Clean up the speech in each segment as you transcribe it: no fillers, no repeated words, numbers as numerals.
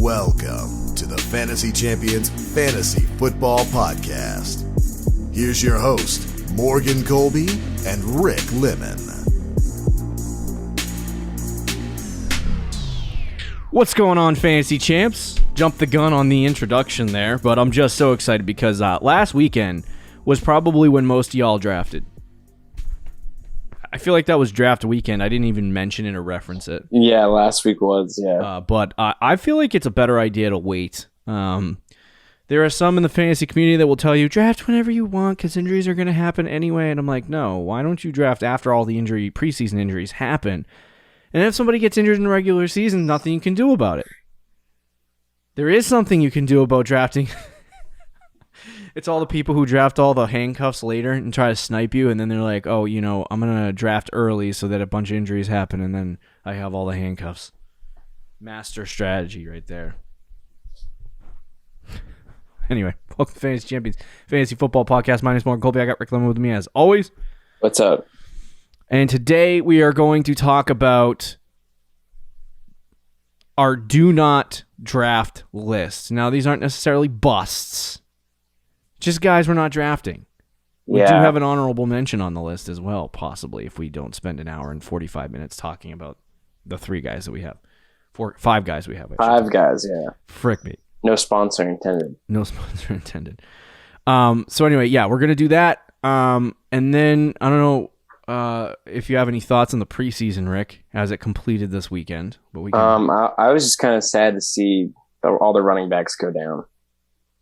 Welcome to the Fantasy Champions Fantasy Football Podcast. Here's your host, Morgan Colby and Rick Lemon. What's going on, Fantasy Champs? Jumped the gun on the introduction there, but I'm just so excited because last weekend was probably when most of y'all drafted. I feel like that was draft weekend. I didn't even mention it or reference it. Yeah, last week was, yeah. But I feel like it's a better idea to wait. There are some in the fantasy community that will tell you, draft whenever you want because injuries are going to happen anyway. And I'm like, no, why don't you draft after all the preseason injuries happen? And if somebody gets injured in the regular season, nothing you can do about it. There is something you can do about drafting. It's all the people who draft all the handcuffs later and try to snipe you, and then they're like, oh, I'm going to draft early so that a bunch of injuries happen, and then I have all the handcuffs. Master strategy right there. Anyway, welcome to Fantasy Champions Fantasy Football Podcast. My name is Morgan Colby. I got Rick Lemon with me as always. What's up? And today we are going to talk about our do not draft list. Now, these aren't necessarily busts. Just guys we're not drafting. We do have an honorable mention on the list as well, possibly, if we don't spend an hour and 45 minutes talking about the five guys we have. Five guys, yeah. Frick me. No sponsor intended. So anyway, yeah, we're going to do that. And then, I don't know if you have any thoughts on the preseason, Rick, as it completed this weekend. But we can... I was just kind of sad to see all the running backs go down.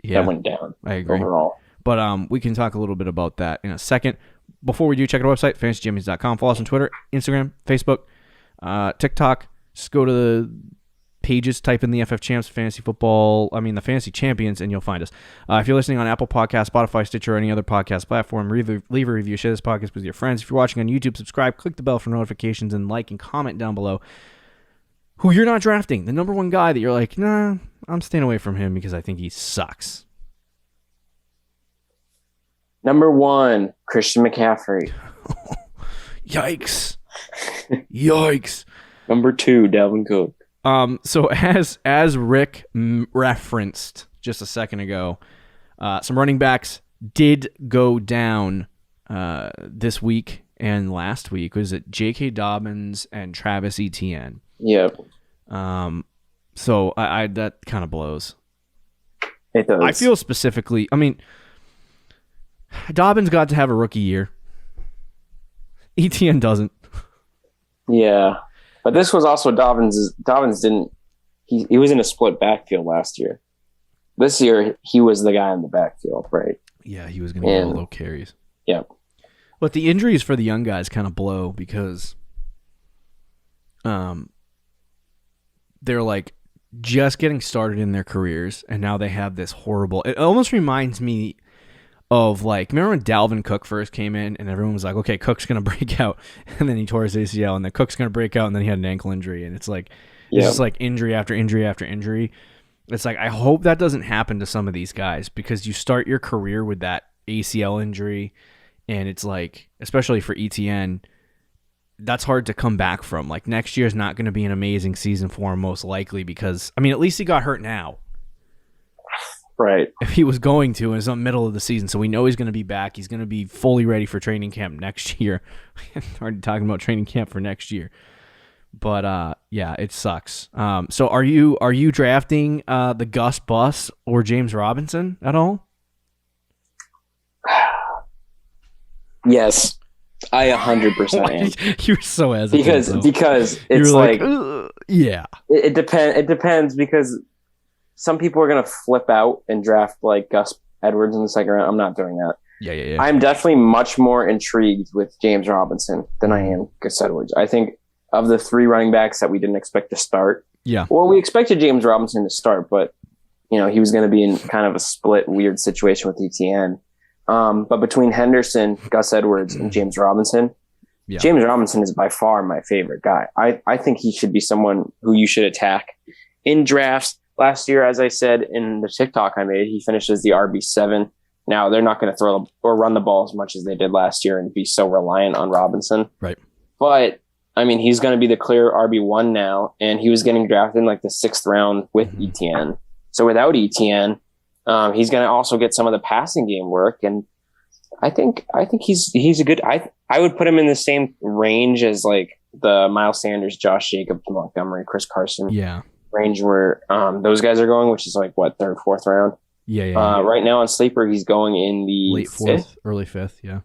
Yeah, that went down. I agree. Overall. But we can talk a little bit about that in a second. Before we do, check out our website, fantasychampions.com. Follow us on Twitter, Instagram, Facebook, TikTok. Just go to the pages, type in the FF Champs, the Fantasy Champions, and you'll find us. If you're listening on Apple Podcasts, Spotify, Stitcher, or any other podcast platform, leave a review, share this podcast with your friends. If you're watching on YouTube, subscribe, click the bell for notifications, and like and comment down below who you're not drafting. The number one guy that you're like, nah, I'm staying away from him because I think he sucks. Number 1, Christian McCaffrey. Yikes. Yikes. Number 2, Dalvin Cook. So as Rick referenced just a second ago, some running backs did go down this week and last week. Was it J.K. Dobbins and Travis Etienne? Yep. So I that kind of blows. It does. I feel specifically, Dobbins got to have a rookie year. Etienne doesn't. Yeah. But this was also Dobbins didn't he was in a split backfield last year. This year he was the guy in the backfield, right? Yeah, he was going to get all those carries. Yeah. But the injuries for the young guys kind of blow because they're like just getting started in their careers, and now they have this horrible... It almost reminds me of, remember when Dalvin Cook first came in, and everyone was like, okay, Cook's going to break out, and then he tore his ACL, and then Cook's going to break out, and then he had an ankle injury, and it's like, it's just like injury after injury after injury. It's like, I hope that doesn't happen to some of these guys, because you start your career with that ACL injury, and it's like, especially for ETN, that's hard to come back from. Like, next year's not going to be an amazing season for him, most likely, because, at least he got hurt now. Right. If he was going to, and it's in the middle of the season, so we know he's going to be back. He's going to be fully ready for training camp next year. Already talking about training camp for next year. But, yeah, it sucks. So are you drafting the Gus Bus or James Robinson at all? Yes. I 100% am. You're so hesitant. Because it's like yeah. It depends because some people are gonna flip out and draft like Gus Edwards in the second round. I'm not doing that. Yeah. I'm definitely much more intrigued with James Robinson than I am Gus Edwards. I think of the 3 running backs that we didn't expect to start. Yeah. Well, we expected James Robinson to start, but he was going to be in kind of a split, weird situation with ETN. But between Henderson, Gus Edwards, and James Robinson, James Robinson is by far my favorite guy. I think he should be someone who you should attack in drafts. Last year, as I said in the TikTok I made, he finished as the RB7. Now, they're not going to throw or run the ball as much as they did last year and be so reliant on Robinson. Right. But I mean, he's going to be the clear RB1 now, and he was getting drafted in like the 6th round with ETN. So without ETN, he's going to also get some of the passing game work, and I think he's a good. I would put him in the same range as like the Miles Sanders, Josh Jacobs, Montgomery, Chris Carson range where those guys are going, which is like what, 3rd, 4th round. Yeah. Right now on Sleeper, he's going in the late 4th, early 5th. Yeah.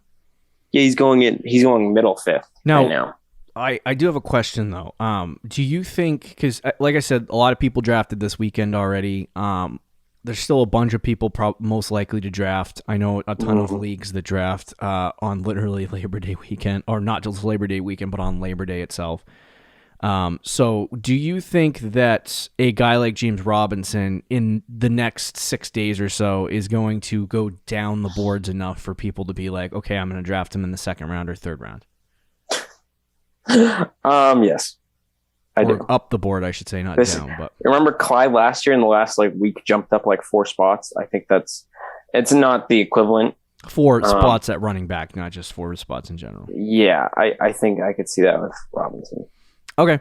Yeah, he's going middle 5th right now. I do have a question though. Do you think, because like I said, a lot of people drafted this weekend already. There's still a bunch of people most likely to draft. I know a ton of leagues that draft on literally Labor Day weekend, or not just Labor Day weekend, but on Labor Day itself. So do you think that a guy like James Robinson in the next 6 days or so is going to go down the boards enough for people to be like, okay, I'm going to draft him in the 2nd round or 3rd round? Yes. I do. Up the board, I should say, not down. But remember Clyde last year in the last like week jumped up like 4 spots. I think it's not the equivalent. 4 spots at running back, not just 4 spots in general. Yeah, I think I could see that with Robinson. Okay.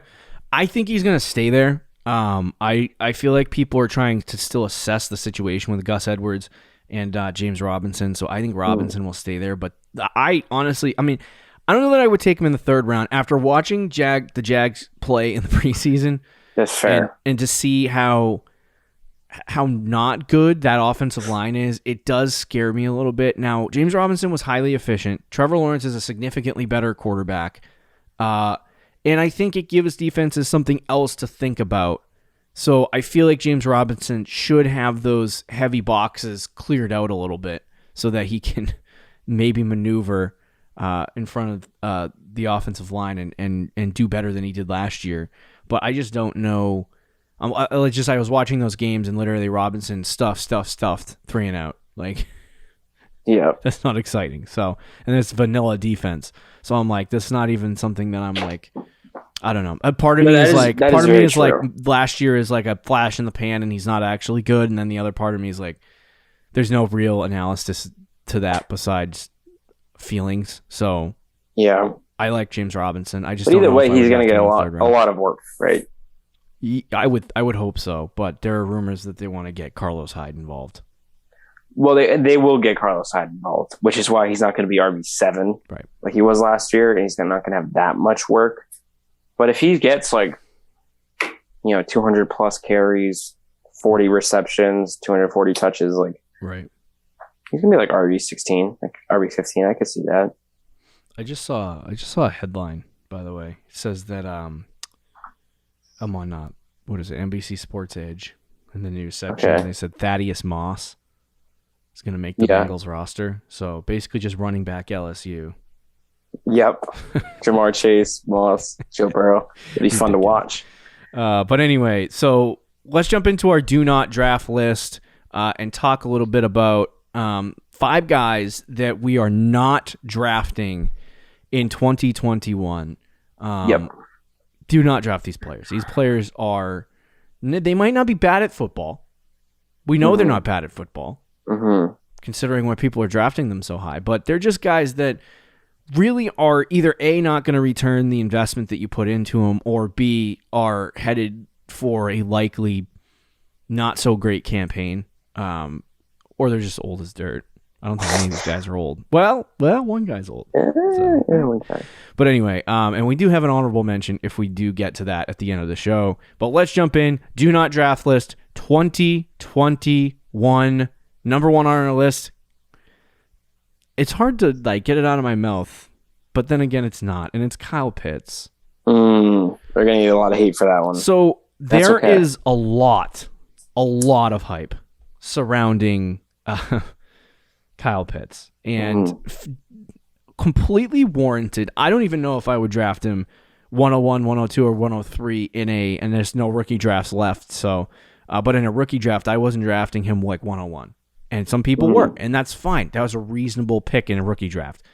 I think he's going to stay there. I feel like people are trying to still assess the situation with Gus Edwards and James Robinson, so I think Robinson will stay there. But I honestly, I mean, I don't know that I would take him in the 3rd round. After watching the Jags play in the preseason, that's fair, and to see how not good that offensive line is, it does scare me a little bit. Now, James Robinson was highly efficient. Trevor Lawrence is a significantly better quarterback. And I think it gives defenses something else to think about. So I feel like James Robinson should have those heavy boxes cleared out a little bit so that he can maybe maneuver in front of the offensive line and do better than he did last year. But I just don't know. I was watching those games and literally Robinson stuffed 3 and out. Like, yeah, that's not exciting. So, and it's vanilla defense. So I'm like, this is not even something that I'm like, I don't know. Part of me is like last year is like a flash in the pan and he's not actually good. And then the other part of me is like, there's no real analysis to that besides feelings. So yeah, I like James Robinson. I just but either way, he's going to get a lot of work, right? I would hope so. But there are rumors that they want to get Carlos Hyde involved. Well, they will get Carlos Hyde involved, which is why he's not going to be RB7 right, like he was last year, and he's not going to have that much work. But if he gets 200 plus carries, 40 receptions, 240 touches, right, he's gonna be like RB16, like RB15. I could see that. I just saw a headline, by the way. It says that I'm on what is it, NBC Sports Edge in the news section. Okay. And they said Thaddeus Moss is gonna make the Bengals roster. So basically, just running back LSU. Yep. Jamar Chase, Moss, Joe Burrow. It'd be fun to watch. But anyway, so let's jump into our do not draft list and talk a little bit about 5 guys that we are not drafting in 2021. Yep. Do not draft these players. These players they might not be bad at football. We know they're not bad at football, considering why people are drafting them so high. But they're just guys that really are either A, not going to return the investment that you put into them, or B, are headed for a likely not so great campaign, or they're just old as dirt. I don't think any of these guys are old. Well, one guy's old. So. Yeah, one guy. But anyway, and we do have an honorable mention if we do get to that at the end of the show. But let's jump in. Do not draft list 2021. Number 1 on our list. It's hard to get it out of my mouth, but then again, it's not, and it's Kyle Pitts. They're gonna get a lot of hate for that one. So there is a lot of hype surrounding Kyle Pitts, and completely warranted. I don't even know if I would draft him 101, 102, or 103 and there's no rookie drafts left. So, but in a rookie draft, I wasn't drafting him like 101. And some people were, and that's fine. That was a reasonable pick in a rookie draft.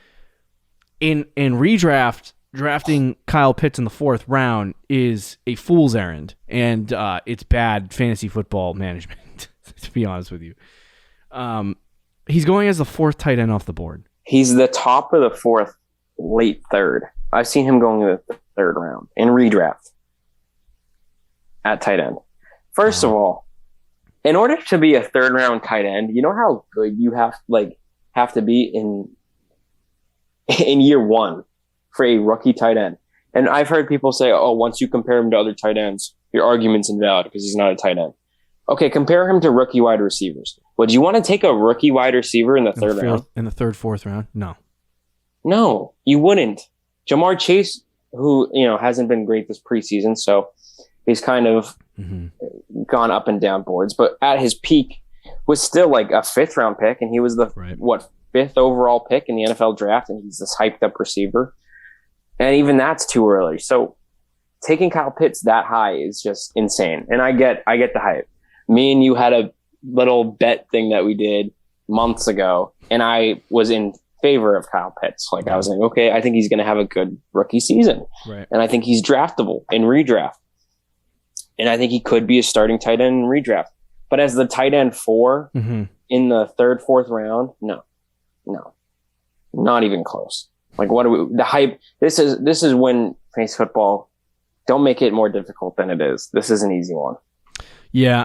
In redraft, drafting Kyle Pitts in the 4th round is a fool's errand, and it's bad fantasy football management, to be honest with you. He's going as the 4th tight end off the board. He's the top of the 4th, late 3rd. I've seen him going with third round in redraft at tight end. First of all, in order to be a third round tight end, you know how good you have to be in year one for a rookie tight end. And I've heard people say, oh, once you compare him to other tight ends, your argument's invalid because he's not a tight end. Okay, compare him to rookie wide receivers. Would you want to take a rookie wide receiver in the third round? In the third, fourth round? No. No, you wouldn't. Jamar Chase, who, hasn't been great this preseason, so he's kind of gone up and down boards, but at his peak was still like a fifth round pick, and he was the fifth overall pick in the NFL draft, and he's this hyped up receiver. And even that's too early. So taking Kyle Pitts that high is just insane. And I get the hype. Me and you had a little bet thing that we did months ago, and I was in favor of Kyle Pitts. Like, I was like, okay, I think he's going to have a good rookie season. Right. And I think he's draftable in redraft. And I think he could be a starting tight end in redraft. But as the tight end 4 in the third, fourth round, no, not even close. Like, the hype? This is when fantasy football, don't make it more difficult than it is. This is an easy one. Yeah,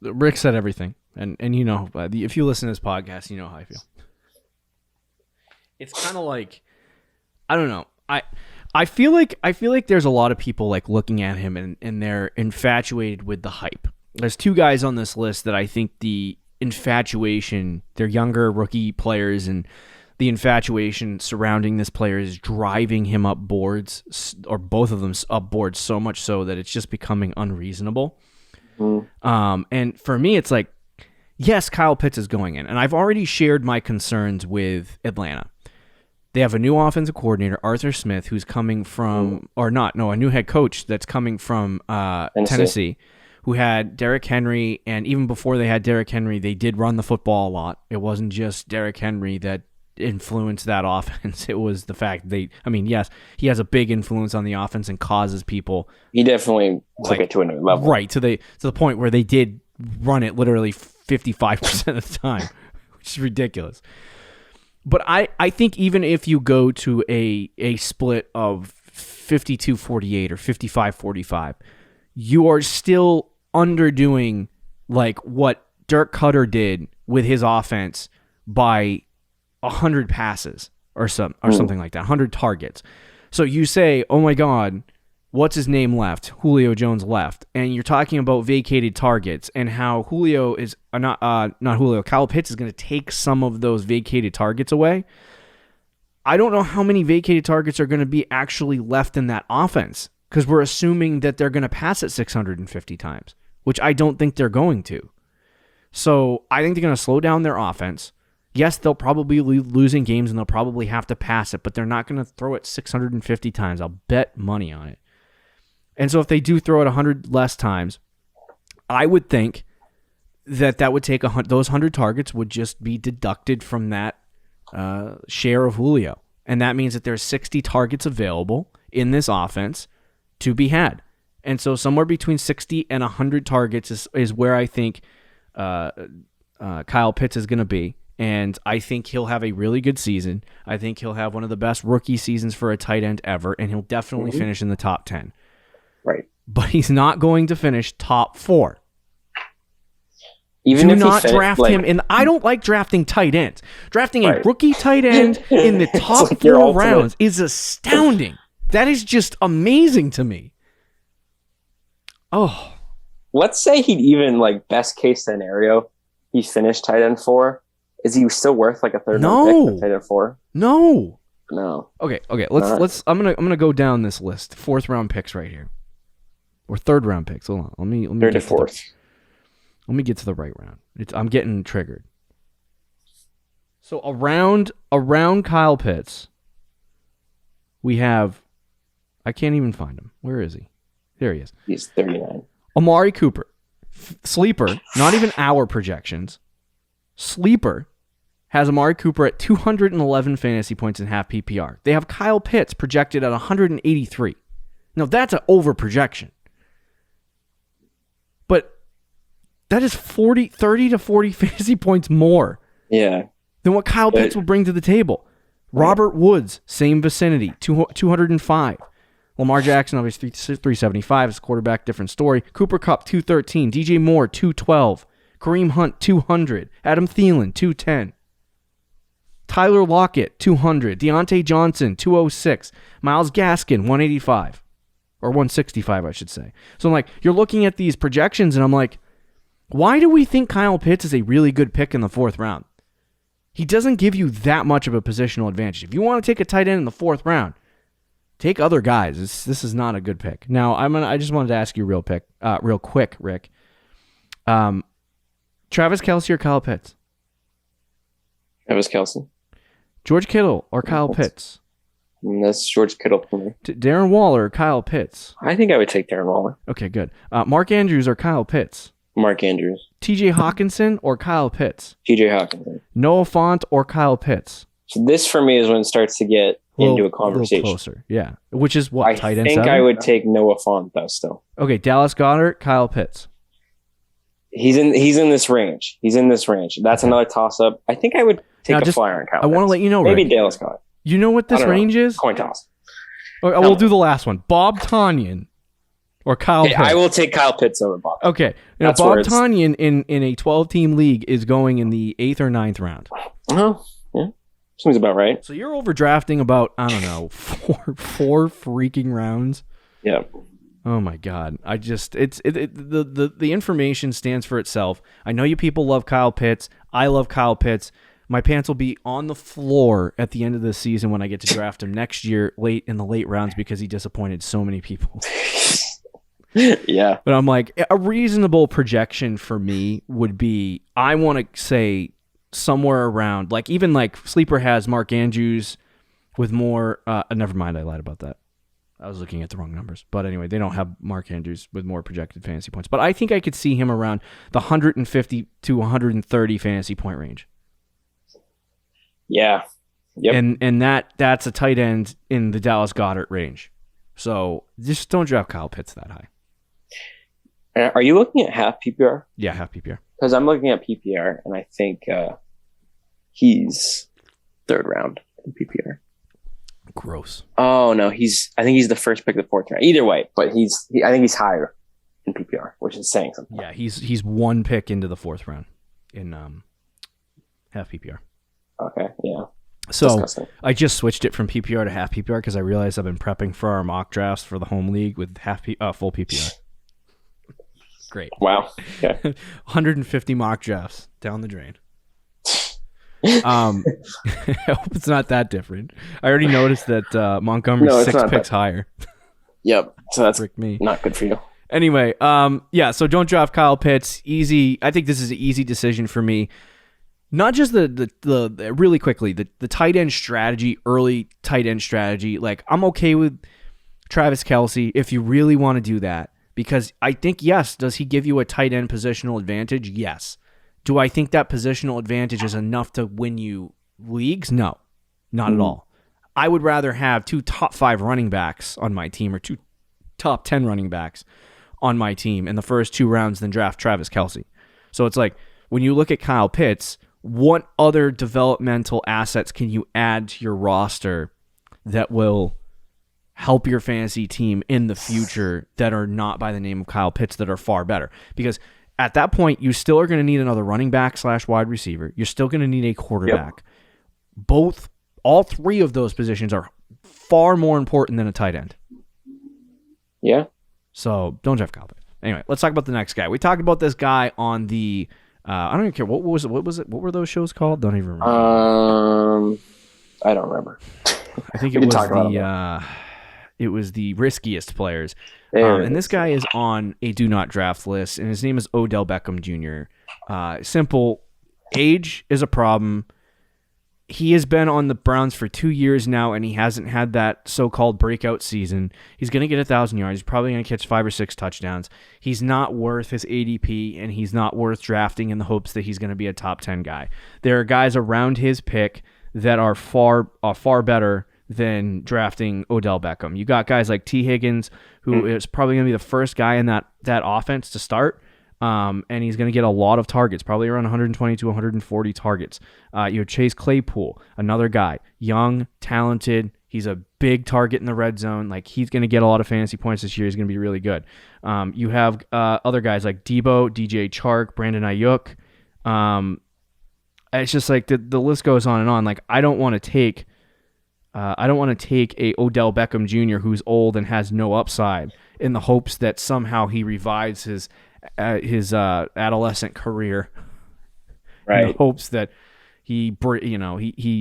Rick said everything. And if you listen to this podcast, you know how I feel. It's kind of like, I don't know. I feel like there's a lot of people like looking at him and they're infatuated with the hype. There's 2 guys on this list that I think the infatuation, they're younger rookie players, and the infatuation surrounding this player is driving him up boards, or both of them up boards, so much so that it's just becoming unreasonable. And for me, it's like, yes, Kyle Pitts is going in, and I've already shared my concerns with Atlanta. They have a new offensive coordinator, Arthur Smith, who's coming from, a new head coach that's coming from Tennessee, who had Derrick Henry, and even before they had Derrick Henry, they did run the football a lot. It wasn't just Derrick Henry that influenced that offense. It was the fact yes, he has a big influence on the offense and causes people. He definitely took it to a new level. Right, to the point where they did run it literally 55% of the time, which is ridiculous. But I think even if you go to a split of 52-48 or 55-45, you are still underdoing like what Dirk Cutter did with his offense by 100 passes or something like that, 100 targets. So you say, oh my God, what's his name left? Julio Jones left. And you're talking about vacated targets and how Julio is not Julio, Kyle Pitts is going to take some of those vacated targets away. I don't know how many vacated targets are going to be actually left in that offense, because we're assuming that they're going to pass it 650 times, which I don't think they're going to. So I think they're going to slow down their offense. Yes, they'll probably be losing games and they'll probably have to pass it, but they're not going to throw it 650 times. I'll bet money on it. And so if they do throw it 100 less times, I would think that would take those 100 targets would just be deducted from that share of Julio. And that means that there's 60 targets available in this offense to be had. And so somewhere between 60 and 100 targets is where I think Kyle Pitts is going to be. And I think he'll have a really good season. I think he'll have one of the best rookie seasons for a tight end ever, and he'll definitely finish in the top 10. Right. But he's not going to finish top 4. Even Do if not draft him. And I don't like drafting tight ends. Drafting a rookie tight end in the top like 4 rounds is astounding. That is just amazing to me. Oh. Let's say he'd even, like, best case scenario, he finished tight end 4. Is he still worth like a third round pick for tight end 4? No. Okay. Let's. I'm gonna go down this list. 4th round picks right here, or 3rd round picks. Hold on. Let me. Third and 4th. Let me get to the right round. I'm getting triggered. So around Kyle Pitts, we have. I can't even find him. Where is he? There he is. He's 39. Amari Cooper, sleeper. Not even our projections. Sleeper has Amari Cooper at 211 fantasy points in half PPR. They have Kyle Pitts projected at 183. Now, that's an over-projection. But that is 30 to 40 fantasy points more than what Kyle Pitts will bring to the table. Robert Woods, same vicinity, 205. Lamar Jackson, obviously 375 is quarterback, different story. Cooper Kupp, 213. DJ Moore, 212. Kareem Hunt, 200. Adam Thielen, 210. Tyler Lockett, 200. Deontay Johnson, 206. Myles Gaskin, 185. Or 165, I should say. So I'm like, you're looking at these projections, and I'm like, why do we think Kyle Pitts is a really good pick in the 4th round? He doesn't give you that much of a positional advantage. If you want to take a tight end in the 4th round, take other guys. This is not a good pick. Now, I just wanted to ask you real quick, Rick. Travis Kelce or Kyle Pitts? Travis Kelce. George Kittle or Kyle Pitts? That's George Kittle for me. Darren Waller or Kyle Pitts? I think I would take Darren Waller. Okay, good. Mark Andrews or Kyle Pitts? Mark Andrews. TJ Hawkinson or Kyle Pitts? TJ Hawkinson. Noah Fant or Kyle Pitts? So this for me is when it starts to get into a conversation. A little closer, yeah. Which is what, tight end? I think 7? I would take Noah Fant though still. Okay, Dallas Goedert, Kyle Pitts. He's in this range. That's another toss up. I think I would take a flyer on Kyle Pitts. I want to let you know, Rick. Maybe Dallas Goedert. You know what this range is? Coin toss. Okay, we'll do the last one. Bob Tonyan or Kyle Pitts. I will take Kyle Pitts over Bob. Okay. Now, Bob Tonyan in a 12-team league is going in the 8th or 9th round. Oh, yeah. Seems about right. So you're overdrafting about, I don't know, four freaking rounds. Yeah. Oh my God. The information stands for itself. I know you people love Kyle Pitts. I love Kyle Pitts. My pants will be on the floor at the end of the season when I get to draft him next year in the late rounds because he disappointed so many people. Yeah. But I'm like, a reasonable projection for me would be, I want to say somewhere around, like even like Sleeper has Mark Andrews with more, never mind, I lied about that. I was looking at the wrong numbers. But anyway, they don't have Mark Andrews with more projected fantasy points. But I think I could see him around the 150 to 130 fantasy point range. Yeah. Yep. And that's a tight end in the Dallas Goedert range. So just don't draft Kyle Pitts that high. Are you looking at half PPR? Yeah, half PPR. Because I'm looking at PPR, and I think he's 3rd round in PPR. Gross. Oh no, I think he's the first pick of the 4th round. Either way, but I think he's higher in PPR, which is saying something. Yeah, he's one pick into the 4th round in half PPR. Okay, yeah. So disgusting. I just switched it from PPR to half PPR because I realized I've been prepping for our mock drafts for the home league with full PPR. Great. Wow. Okay. 150 mock drafts down the drain. I hope it's not that different. I already noticed that Montgomery's 6 picks higher. Yep. So that's me. Not good for you. Anyway, yeah, so don't draft Kyle Pitts. Easy. I think this is an easy decision for me. Not just the really quickly, the tight end strategy, early tight end strategy. Like, I'm okay with Travis Kelce if you really want to do that. Because I think, yes, does he give you a tight end positional advantage? Yes. Do I think that positional advantage is enough to win you leagues? No, not at all. I would rather have 2 top 5 running backs on my team or 2 top 10 running backs on my team in the first 2 rounds than draft Travis Kelce. So it's like, when you look at Kyle Pitts, what other developmental assets can you add to your roster that will help your fantasy team in the future that are not by the name of Kyle Pitts, that are far better? Because at that point, you still are going to need another running back / wide receiver. You're still going to need a quarterback. Yep. All 3 of those positions are far more important than a tight end. Yeah. So don't draft Kyle Pitts. Anyway, let's talk about the next guy. We talked about this guy on the, I don't even care. What was it? What were those shows called? Don't even remember. I don't remember. I think it was the riskiest players. And this guy is on a do not draft list, and his name is Odell Beckham Jr. Simple. Age is a problem. He has been on the Browns for 2 years now, and he hasn't had that so-called breakout season. He's going to get 1,000 yards. He's probably going to catch 5 or 6 touchdowns. He's not worth his ADP, and he's not worth drafting in the hopes that he's going to be a top 10 guy. There are guys around his pick that are far better than drafting Odell Beckham. You got guys like T. Higgins, who is probably going to be the first guy in that offense to start. And he's going to get a lot of targets, probably around 120 to 140 targets. You have Chase Claypool, another guy, young, talented. He's a big target in the red zone. Like, he's going to get a lot of fantasy points this year. He's going to be really good. You have other guys like Debo, DJ Chark, Brandon Ayuk. It's just like the list goes on and on. Like, I don't want to take a Odell Beckham Jr. who's old and has no upside in the hopes that somehow he revives his adolescent career. Right. In the hopes that he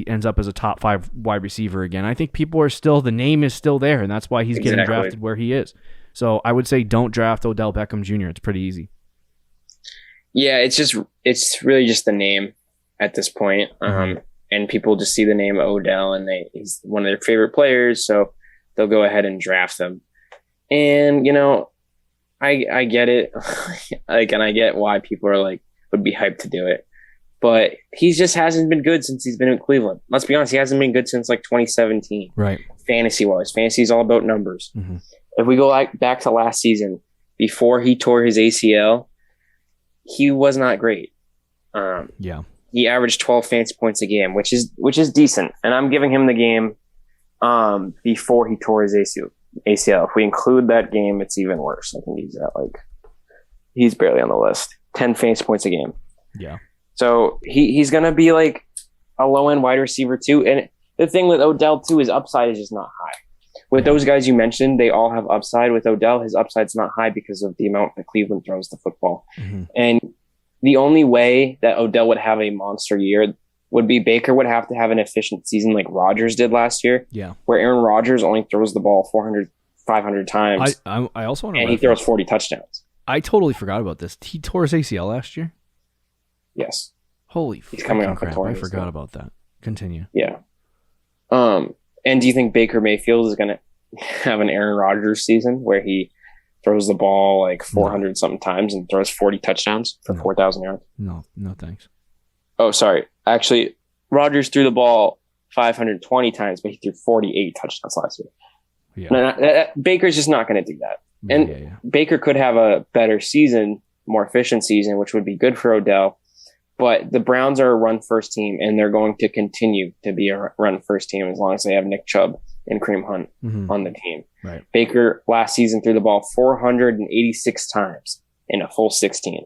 ends up as a top 5 wide receiver again. I think the name is still there, and that's why he's getting drafted where he is. So I would say don't draft Odell Beckham Jr. It's pretty easy. Yeah, it's really just the name at this point. And people just see the name Odell, and he's one of their favorite players, so they'll go ahead and draft him. And I get it, and I get why people are would be hyped to do it, but he just hasn't been good since he's been in Cleveland. Let's be honest, he hasn't been good since 2017. Right. Fantasy is all about numbers. Mm-hmm. If we go back to last season, before he tore his ACL, he was not great. He averaged 12 fantasy points a game, which is decent. And I'm giving him the game before he tore his ACL. If we include that game, it's even worse. I think he's barely on the list. 10 fantasy points a game. Yeah. So he's going to be like a low-end wide receiver too. And the thing with Odell too, his upside is just not high. With those guys you mentioned, they all have upside. With Odell, his upside's not high because of the amount that Cleveland throws the football. Mm-hmm. And the only way that Odell would have a monster year would be Baker would have to have an efficient season like Rodgers did last year. Yeah. Where Aaron Rodgers only throws the ball 400, 500 times. I also want to. And he throws 40 touchdowns. I totally forgot about this. He tore his ACL last year? Yes. Holy He's coming off crap. a torn I forgot about that. Continue. Yeah. And do you think Baker Mayfield is going to have an Aaron Rodgers season where he throws the ball 400 something times and throws 40 touchdowns for 4,000 yards? No, thanks. Oh, sorry. Actually, Rodgers threw the ball 520 times, but he threw 48 touchdowns last year. Yeah. No, Baker's just not going to do that. And Baker could have a better season, more efficient season, which would be good for Odell. But the Browns are a run-first team, and they're going to continue to be a run-first team as long as they have Nick Chubb and Kareem Hunt on the team. Right. Baker last season threw the ball 486 times in a full 16.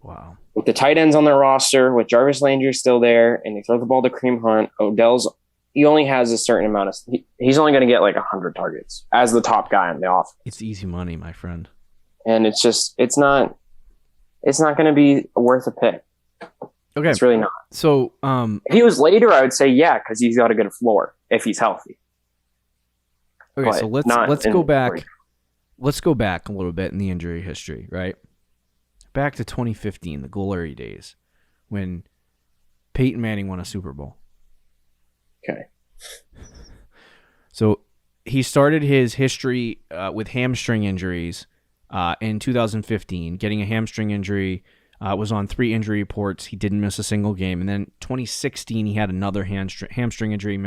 Wow. With the tight ends on their roster, with Jarvis Landry still there, and they throw the ball to Kareem Hunt, he only has a certain amount of... He's only going to get 100 targets as the top guy on the offense. It's easy money, my friend. And it's not going to be worth a pick. Okay. It's really not. So, if he was later, I would say yeah, because he's got a good floor if he's healthy. Okay, But so let's go back. Let's go back a little bit in the injury history, right? Back to 2015, the glory days, when Peyton Manning won a Super Bowl. Okay. So he started his history with hamstring injuries in 2015, getting a hamstring injury. Was on 3 injury reports. He didn't miss a single game. And then 2016, he had another hamstring injury,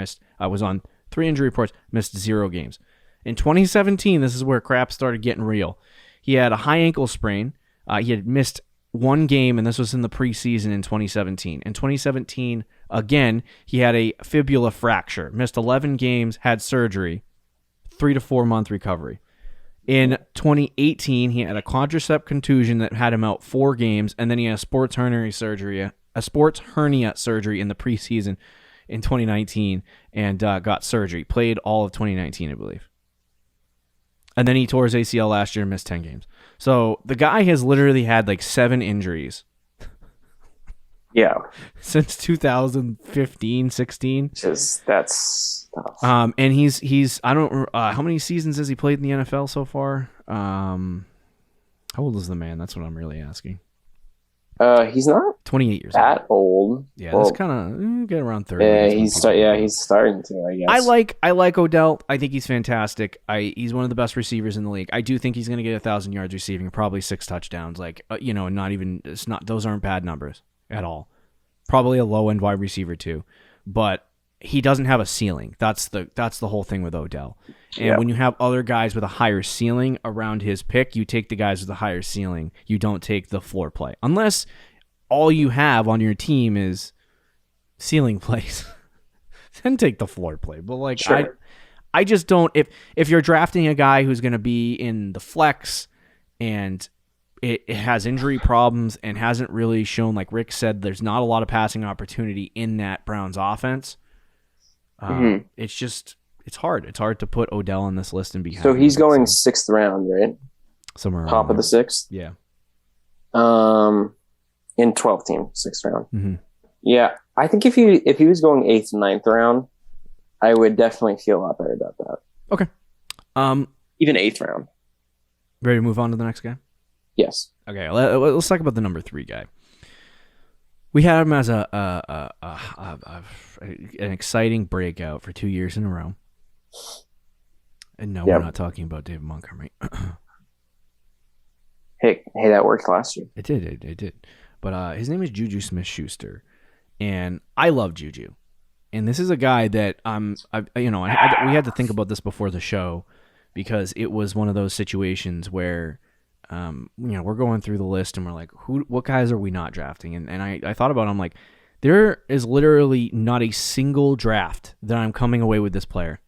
was on 3 injury reports, missed 0 games. In 2017, this is where crap started getting real. He had a high ankle sprain. He had missed 1 game, and this was in the preseason in 2017. In 2017, again, he had a fibula fracture, missed 11 games, had surgery, 3 to 4 month recovery. In 2018, he had a quadricep contusion that had him out 4 games, and then he had a sports hernia surgery in the preseason in 2019, and got surgery. Played all of 2019, I believe. And then he tore his ACL last year and missed 10 games. So the guy has literally had 7 injuries. Yeah. Since 2015, 16. That's tough. And he's I don't how many seasons has he played in the NFL so far? How old is the man? That's what I'm really asking. He's not 28 years that old. Yeah, that's kind of get around 30. Yeah, he's starting to, I guess. I like Odell. I think he's fantastic. He's one of the best receivers in the league. I do think he's going to get 1,000 yards receiving, probably 6 touchdowns. Those aren't bad numbers at all. Probably a low end wide receiver too, but he doesn't have a ceiling. That's the whole thing with Odell. And when you have other guys with a higher ceiling around his pick, you take the guys with a higher ceiling. You don't take the floor play. Unless all you have on your team is ceiling plays. Then take the floor play. But like Sure. I just don't if you're drafting a guy who's going to be in the flex and it has injury problems and hasn't really shown, like Rick said, there's not a lot of passing opportunity in that Browns offense. It's hard. It's hard to put Odell on this list and be happy. So he's going 6th round, right? Somewhere around top of the 6th. Yeah. In 12th team, 6th round. Mm-hmm. Yeah, I think if he was going 8th, 9th round, I would definitely feel a lot better about that. Okay. Even 8th round. Ready to move on to the next guy? Yes. Okay. Let's talk about the number 3 guy. We had him as an exciting breakout for 2 years in a row. And no, we're not talking about David Montgomery. Hey, that worked last year. It did. But his name is Juju Smith-Schuster, and I love Juju. And this is a guy that we had to think about this before the show because it was one of those situations where, we're going through the list and we're like, what guys are we not drafting? And I thought about it, I'm like, there is literally not a single draft that I'm coming away with this player.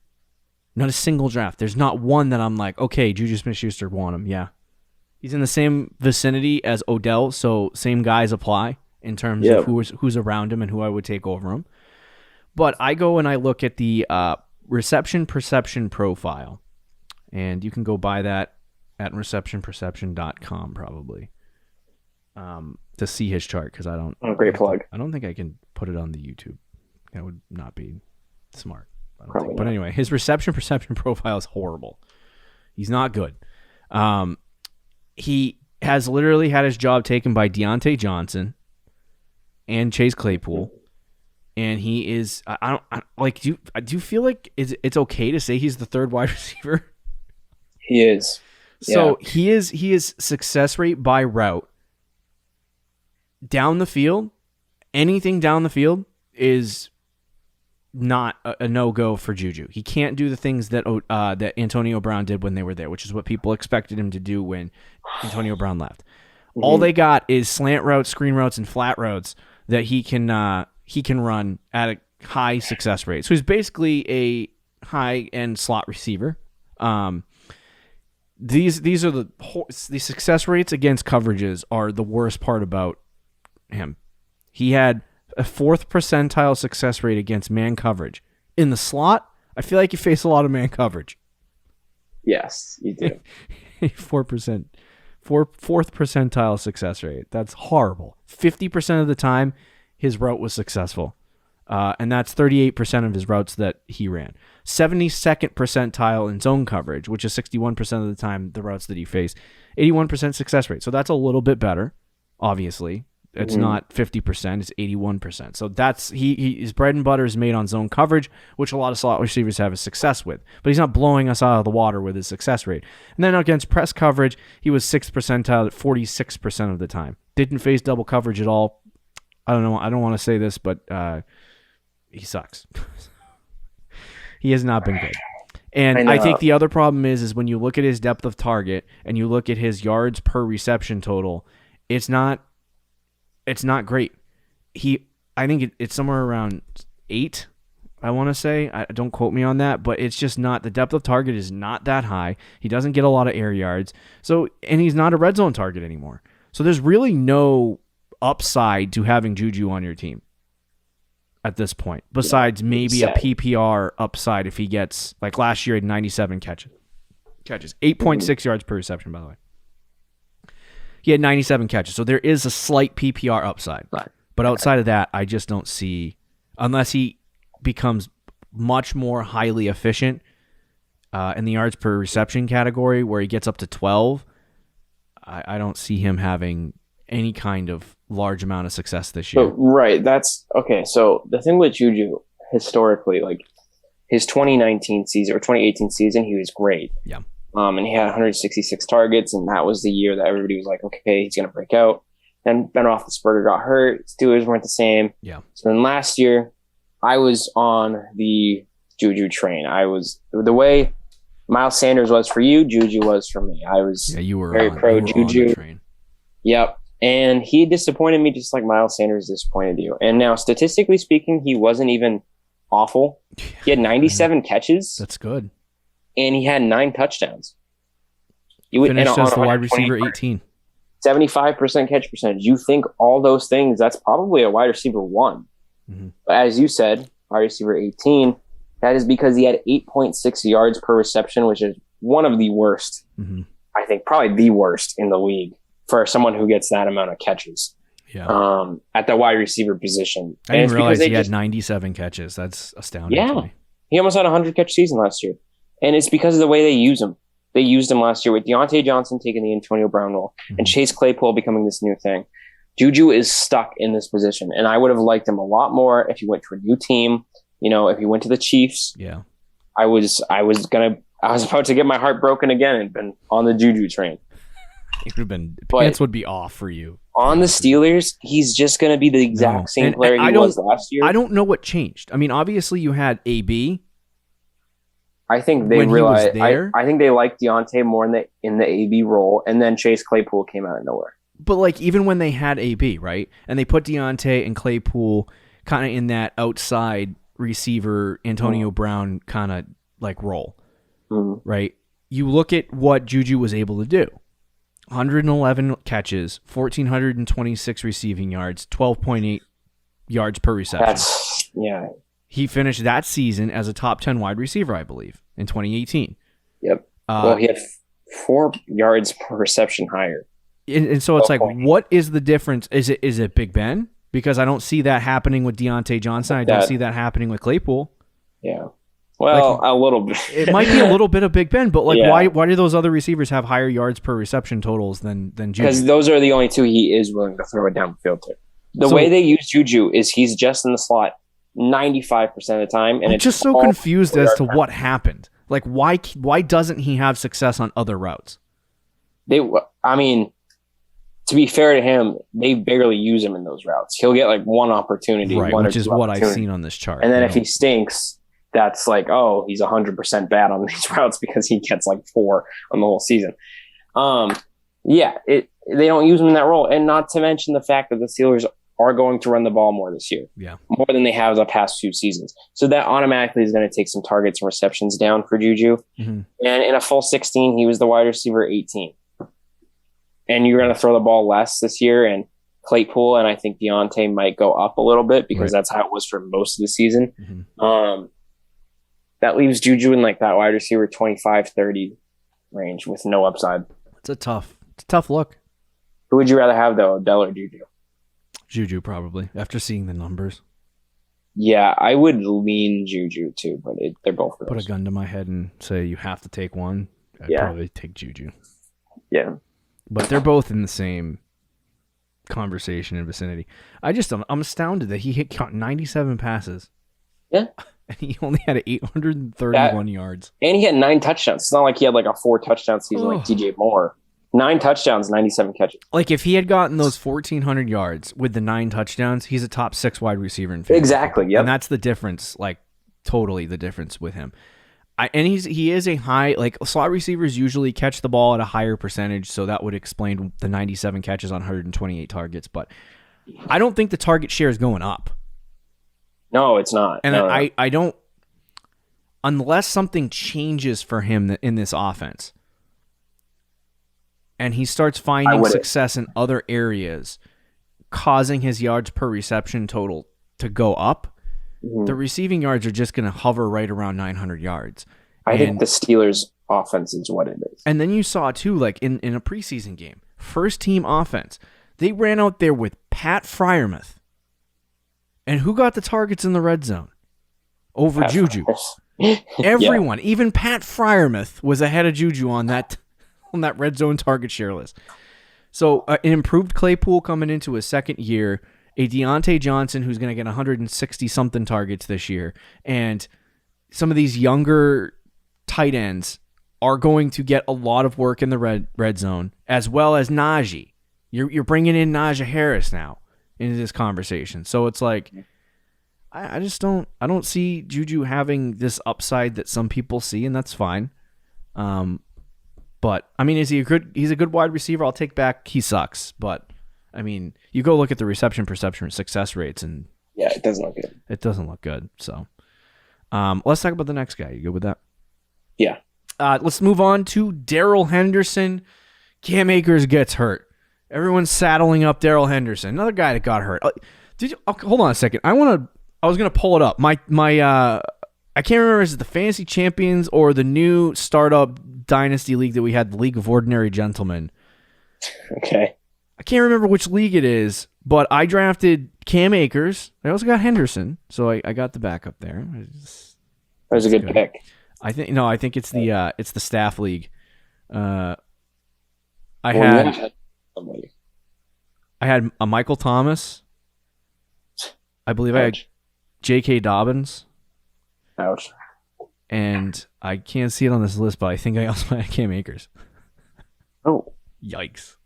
Not a single draft. There's not one that I'm like, okay, Juju Smith-Schuster want him. Yeah. He's in the same vicinity as Odell, so same guys apply in terms of who's around him and who I would take over him. But I go and I look at the reception perception profile, and you can go buy that at receptionperception.com probably to see his chart because I don't. Oh, great plug. I don't think I can put it on the YouTube. That would not be smart. Probably but anyway, his reception perception profile is horrible. He's not good. He has literally had his job taken by Deontay Johnson and Chase Claypool, and he is. I do you feel like it's okay to say he's the 3rd wide receiver? He is. So he is success rate by route down the field. Anything down the field is not a no-go for Juju. He can't do the things that that Antonio Brown did when they were there, which is what people expected him to do when Antonio Brown left. Mm-hmm. All they got is slant routes, screen routes, and flat routes that he can run at a high success rate. So he's basically a high-end slot receiver. These are the success rates against coverages are the worst part about him. He had a 4th percentile success rate against man coverage. In the slot, I feel like you face a lot of man coverage. Yes, you do. 4%. 4th percentile success rate. That's horrible. 50% of the time, his route was successful. And that's 38% of his routes that he ran. 72nd percentile in zone coverage, which is 61% of the time the routes that he faced. 81% success rate. So that's a little bit better, obviously. It's not 50%, it's 81%. So that's his bread and butter is made on zone coverage, which a lot of slot receivers have success with. But he's not blowing us out of the water with his success rate. And then against press coverage, he was 6th percentile at 46% of the time. Didn't face double coverage at all. I don't know. I don't want to say this, but he sucks. He has not been good. And I think the other problem is when you look at his depth of target and you look at his yards per reception total, it's not great. I think it's somewhere around 8, I want to say. Don't quote me on that, but it's just not, the depth of target is not that high. He doesn't get a lot of air yards. And he's not a red zone target anymore. So there's really no upside to having Juju on your team at this point, besides maybe a PPR upside if he gets, like last year, he had 97 catches. 8.6 yards per reception, by the way. He had 97 catches, so there is a slight PPR upside. But outside of that, I just don't see, unless he becomes much more highly efficient in the yards per reception category where he gets up to 12, I don't see him having any kind of large amount of success this year. Right. That's okay. So the thing with Juju historically, like his 2019 season or 2018 season, he was great. Yeah. And he had 166 targets, and that was the year that everybody was like, okay, he's going to break out. Then Ben Roethlisberger got hurt. Steelers weren't the same. Yeah. So then last year, I was on the Juju train. The way Miles Sanders was for you. Juju was for me. I was you were very pro Juju. Train. Yep. And he disappointed me just like Miles Sanders disappointed you. And now, statistically speaking, he wasn't even awful. He had 97 catches. That's good. And he had 9 touchdowns. Finished as the wide receiver 18. 75% catch percentage. You think all those things, that's probably a wide receiver 1. Mm-hmm. But as you said, wide receiver 18, that is because he had 8.6 yards per reception, which is one of the worst. Mm-hmm. I think probably the worst in the league for someone who gets that amount of catches. Yeah. At the wide receiver position. I didn't realize he had 97 catches. That's astounding. Yeah. To me. He almost had a 100-catch season last year. And it's because of the way they use him. They used him last year with Deontay Johnson taking the Antonio Brown role and Chase Claypool becoming this new thing. Juju is stuck in this position, and I would have liked him a lot more if he went to a new team. You know, if he went to the Chiefs. Yeah. I was about to get my heart broken again and been on the Juju train. It would have been pants would be off for you. On the Steelers, he's just going to be the exact same player he was last year. I don't know what changed. I mean, obviously you had AB. I think they realized. I think they liked Deontay more in the AB role, and then Chase Claypool came out of nowhere. But like even when they had AB, right, and they put Deontay and Claypool kind of in that outside receiver Antonio Brown kind of like role, right? You look at what Juju was able to do: 111 catches, 1,426 receiving yards, 12.8 yards per reception. He finished that season as a top 10 wide receiver, I believe, in 2018. Yep. Well, he had 4 yards per reception higher. And so it's like, what is the difference? Is it Big Ben? Because I don't see that happening with Deontay Johnson. I don't see that happening with Claypool. Yeah. Well, a little bit. It might be a little bit of Big Ben, but like, why do those other receivers have higher yards per reception totals than Juju? Because those are the only 2 he is willing to throw it down the field to. The way they use Juju is he's just in the slot 95% of the time, and I'm just so confused as to what happened. Like, why doesn't he have success on other routes? I mean, to be fair to him, they barely use him in those routes. He'll get like one opportunity, right? Which is what I've seen on this chart. And then if he stinks, that's like, oh, he's 100% bad on these routes because he gets like 4 on the whole season. They don't use him in that role, and not to mention the fact that the Steelers are going to run the ball more this year. Yeah. More than they have the past few seasons. So that automatically is going to take some targets and receptions down for Juju. Mm-hmm. And in a full 16, he was the wide receiver 18. And you're going to throw the ball less this year, and Claypool and I think Deontay might go up a little bit because that's how it was for most of the season. Mm-hmm. That leaves Juju in like that wide receiver 25-30 range with no upside. It's a tough look. Who would you rather have though, Odell or Juju? Juju, probably, after seeing the numbers. Yeah, I would lean Juju too, but they're both gross. Put a gun to my head and say you have to take one. I'd probably take Juju. Yeah. But they're both in the same conversation and vicinity. I'm astounded that he caught 97 passes. Yeah. And he only had 831 yards. And he had 9 touchdowns. It's not like he had like a 4-touchdown season like DJ Moore. 9 touchdowns, 97 catches. Like, if he had gotten those 1,400 yards with the 9 touchdowns, he's a top 6 wide receiver in fantasy. Exactly, yep. And that's the difference, like, totally the difference with him. And he is a high, like, slot receivers usually catch the ball at a higher percentage, so that would explain the 97 catches on 128 targets. But I don't think the target share is going up. No, it's not. And I don't, unless something changes for him in this offense, and he starts finding success in other areas, causing his yards per reception total to go up, the receiving yards are just going to hover right around 900 yards. I think the Steelers' offense is what it is. And then you saw, too, like in a preseason game, first-team offense, they ran out there with Pat Freiermuth. And who got the targets in the red zone? Over Juju. Everyone, even Pat Freiermuth was ahead of Juju on that red zone target share list. So an improved Claypool coming into his second year, a Deontay Johnson who's going to get 160-something targets this year, and some of these younger tight ends are going to get a lot of work in the red zone, as well as Najee. You're bringing in Najee Harris now into this conversation. So it's like, I don't see Juju having this upside that some people see, and that's fine. But I mean, he's a good wide receiver. I'll take back he sucks, but I mean, you go look at the reception perception success rates, and yeah, it doesn't look good. It doesn't look good. So, let's talk about the next guy. You good with that? Yeah. Let's move on to Daryl Henderson. Cam Akers gets hurt. Everyone's saddling up Daryl Henderson, another guy that got hurt. Hold on a second. I was gonna pull it up. My I can't remember, is it the Fantasy Champions or the new startup Dynasty League that we had, the League of Ordinary Gentlemen. Okay. I can't remember which league it is, but I drafted Cam Akers. I also got Henderson, so I got the backup there. That was a good pick. I think it's the staff league. I had a Michael Thomas. I believe I had J.K. Dobbins. Ouch. And I can't see it on this list, but I think I also had Cam Akers. Oh. Yikes.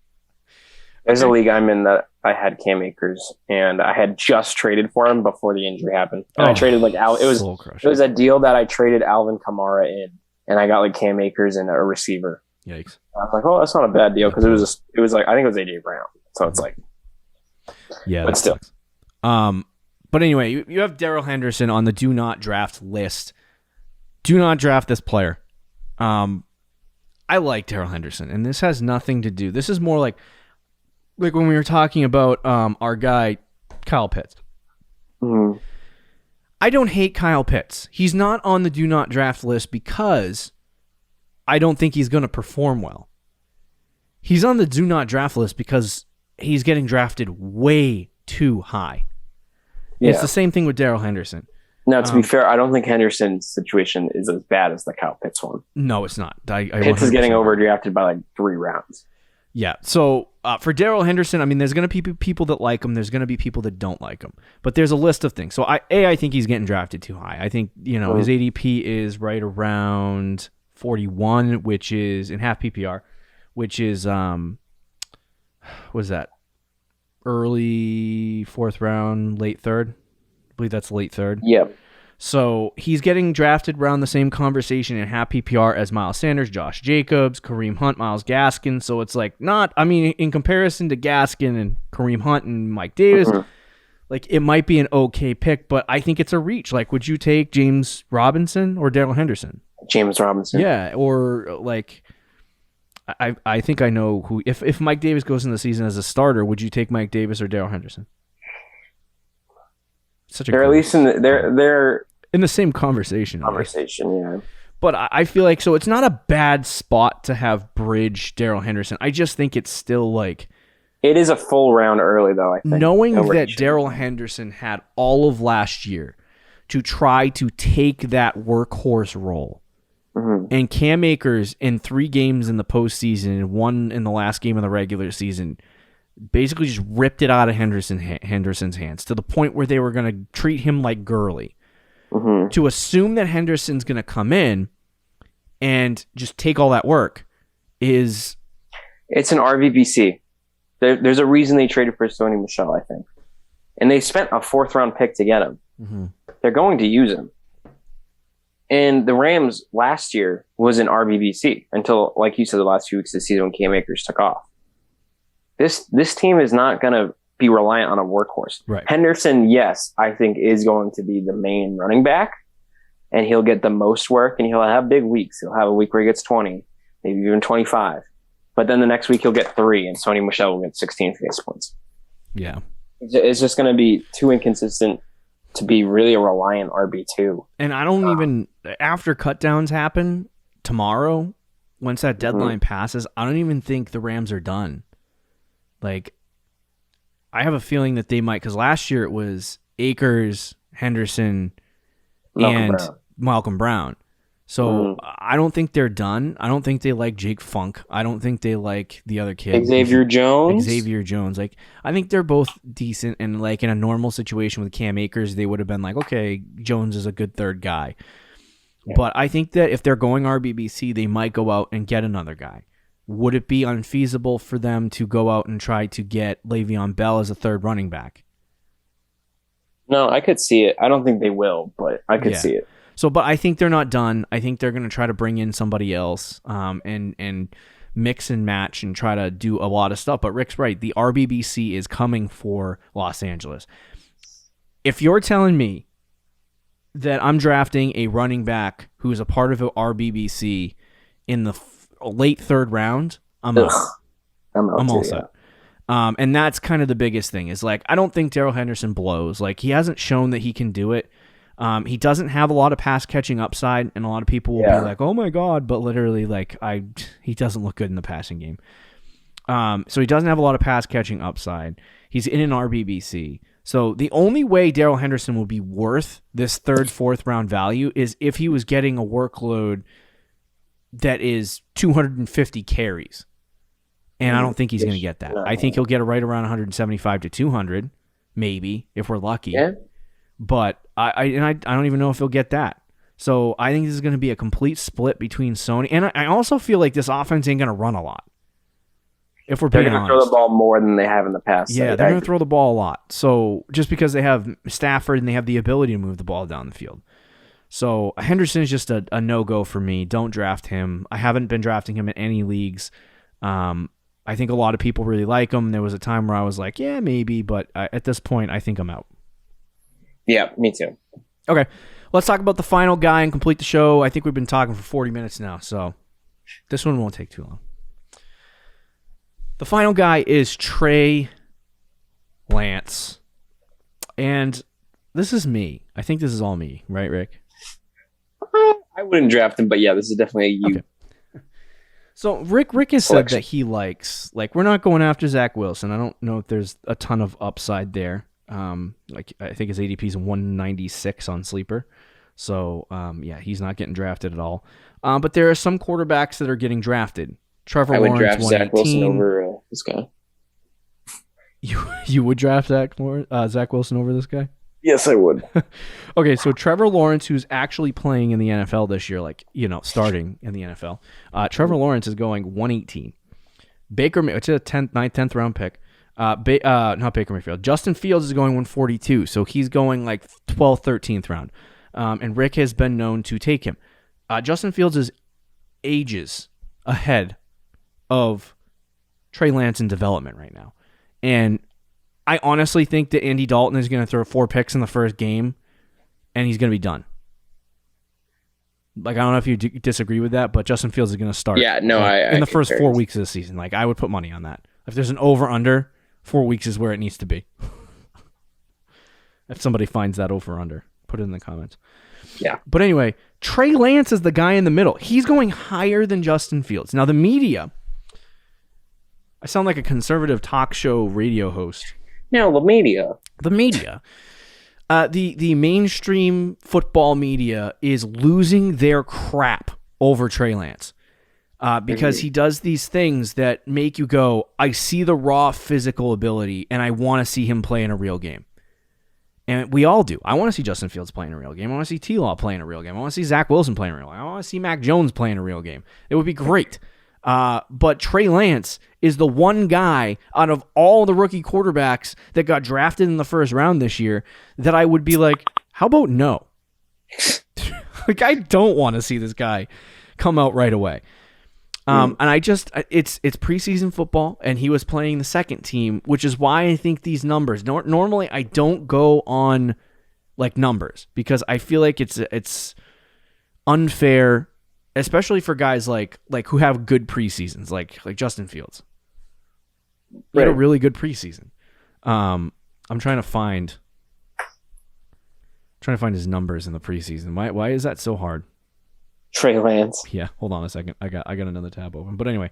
There's a league I'm in that I had Cam Akers, and I had just traded for him before the injury happened. And I traded it was a deal that I traded Alvin Kamara in, and I got like Cam Akers and a receiver. Yikes. I was like, oh, that's not a bad deal, because it was like, I think it was AJ Brown. So it's like, yeah, but still. Sucks. But anyway, you have Daryl Henderson on the do not draft list. Do not draft this player. I like Daryl Henderson, and this has nothing to do. This is more like when we were talking about our guy Kyle Pitts. Mm-hmm. I don't hate Kyle Pitts. He's not on the do not draft list because I don't think he's going to perform well. He's on the do not draft list because he's getting drafted way too high. Yeah. It's the same thing with Daryl Henderson. Now, to be fair, I don't think Henderson's situation is as bad as the Kyle Pitts one. No, it's not. Pitts is getting overdrafted by like 3 rounds. Yeah. So for Daryl Henderson, I mean, there's going to be people that like him. There's going to be people that don't like him. But there's a list of things. So I think he's getting drafted too high. I think, his ADP is right around 41, which is in half PPR, which is, what is that? Early 4th round, late 3rd. I believe that's late 3rd. Yep. So he's getting drafted around the same conversation in half PPR as Miles Sanders, Josh Jacobs, Kareem Hunt, Myles Gaskin. So it's like in comparison to Gaskin and Kareem Hunt and Mike Davis, like it might be an okay pick, but I think it's a reach. Like, would you take James Robinson or Daryl Henderson? James Robinson. Yeah, or like I think I know who. If Mike Davis goes in the season as a starter, would you take Mike Davis or Daryl Henderson? They're at least they're in the same conversation. Yeah. But I feel like it's not a bad spot to have bridge Daryl Henderson. I just think it's still like it is a full round early though. I think knowing that Daryl Henderson had all of last year to try to take that workhorse role. Mm-hmm. And Cam Akers in 3 games in the postseason and 1 in the last game of the regular season basically just ripped it out of Henderson's hands to the point where they were going to treat him like Gurley. Mm-hmm. To assume that Henderson's going to come in and just take all that work it's an RVBC. There's a reason they traded for Sony Michel, I think. And they spent a 4th round pick to get him. Mm-hmm. They're going to use him. And the Rams last year was an RVBC until, like you said, the last few weeks of the season when Cam Akers took off. This team is not going to be reliant on a workhorse. Right. Henderson, yes, I think is going to be the main running back, and he'll get the most work, and he'll have big weeks. He'll have a week where he gets 20, maybe even 25. But then the next week he'll get 3, and Sony Michel will get 16 fantasy points. Yeah. It's just going to be too inconsistent to be really a reliant RB2. And I don't even, after cutdowns happen tomorrow, once that deadline passes, I don't even think the Rams are done. Like, I have a feeling that they might, because last year it was Akers, Henderson, and Malcolm Brown. So I don't think they're done. I don't think they like Jake Funk. I don't think they like the other kid. Xavier Jones. Like, I think they're both decent, and like in a normal situation with Cam Akers, they would have been like, okay, Jones is a good 3rd guy. Yeah. But I think that if they're going RBBC, they might go out and get another guy. Would it be unfeasible for them to go out and try to get Le'Veon Bell as a 3rd running back? No, I could see it. I don't think they will, but I could see it. So, but I think they're not done. I think they're going to try to bring in somebody else and mix and match and try to do a lot of stuff. But Rick's right. The RBBC is coming for Los Angeles. If you're telling me that I'm drafting a running back who is a part of an RBBC in the late third round, I'm out. I'm all set. And that's kind of the biggest thing is like, I don't think Daryl Henderson blows. Like, he hasn't shown that he can do it. He doesn't have a lot of pass catching upside, and a lot of people will be like, oh my God, but literally like he doesn't look good in the passing game. So he doesn't have a lot of pass catching upside. He's in an RBBC. So the only way Daryl Henderson will be worth this third, fourth round value is if he was getting a workload that is 250 carries. And I don't think he's going to get that. I think he'll get it right around 175 to 200, maybe, if we're lucky. Yeah. But I don't even know if he'll get that. So I think this is going to be a complete split between Sony. And I also feel like this offense ain't going to run a lot. If we're being honest. They're going to throw the ball more than they have in the past. Yeah, they're going to throw the ball a lot. So just because they have Stafford and they have the ability to move the ball down the field. So Henderson is just a no-go for me. Don't draft him. I haven't been drafting him in any leagues. I think a lot of people really like him. There was a time where I was like, yeah, maybe. But at this point, I think I'm out. Yeah, me too. Okay, let's talk about the final guy and complete the show. I think we've been talking for 40 minutes now, so this one won't take too long. The final guy is Trey Lance. And this is me. I think this is all me, right, Rick? I wouldn't draft him, but yeah, this is definitely a you. Okay. So Rick has said that he likes, like, we're not going after Zach Wilson. I don't know if there's a ton of upside there. Like, I think his ADP is 196 on Sleeper. So, yeah, he's not getting drafted at all. But there are some quarterbacks that are getting drafted. Trevor Lawrence, draft Zach Wilson over this guy. You would draft Zach Wilson over this guy? Yes, I would. Okay, so Trevor Lawrence, who's actually playing in the NFL this year, like, starting in the NFL. Trevor Lawrence is going 118. It's a 9th, 10th round pick. Not Baker Mayfield. Justin Fields is going 142, so he's going like 12th, 13th round. And Rick has been known to take him. Justin Fields is ages ahead of Trey Lance in development right now. And I honestly think that Andy Dalton is going to throw 4 picks in the first game, and he's going to be done. Like, I don't know if you disagree with that, but Justin Fields is going to start. Yeah, no, in the first 4 weeks of the season. Like, I would put money on that. If there's an over-under, 4 weeks is where it needs to be. If somebody finds that over-under, put it in the comments. Yeah. But anyway, Trey Lance is the guy in the middle. He's going higher than Justin Fields. Now, the media... I sound like a conservative talk show radio host. No, the media. The media. The mainstream football media is losing their crap over Trey Lance because he does these things that make you go, I see the raw physical ability, and I want to see him play in a real game. And we all do. I want to see Justin Fields play in a real game. I want to see T-Law play in a real game. I want to see Zach Wilson play in a real game. I want to see Mac Jones play in a real game. It would be great. But Trey Lance is the one guy out of all the rookie quarterbacks that got drafted in the first round this year that I would be like, how about no? Like, I don't want to see this guy come out right away. And it's preseason football, and he was playing the second team, which is why I think these numbers. Normally, I don't go on like numbers because I feel like it's unfair. Especially for guys like who have good preseasons, like Justin Fields. He had a really good preseason. I'm trying to find his numbers in the preseason. Why is that so hard? Trey Lance. Yeah, hold on a second. I got another tab open. But anyway,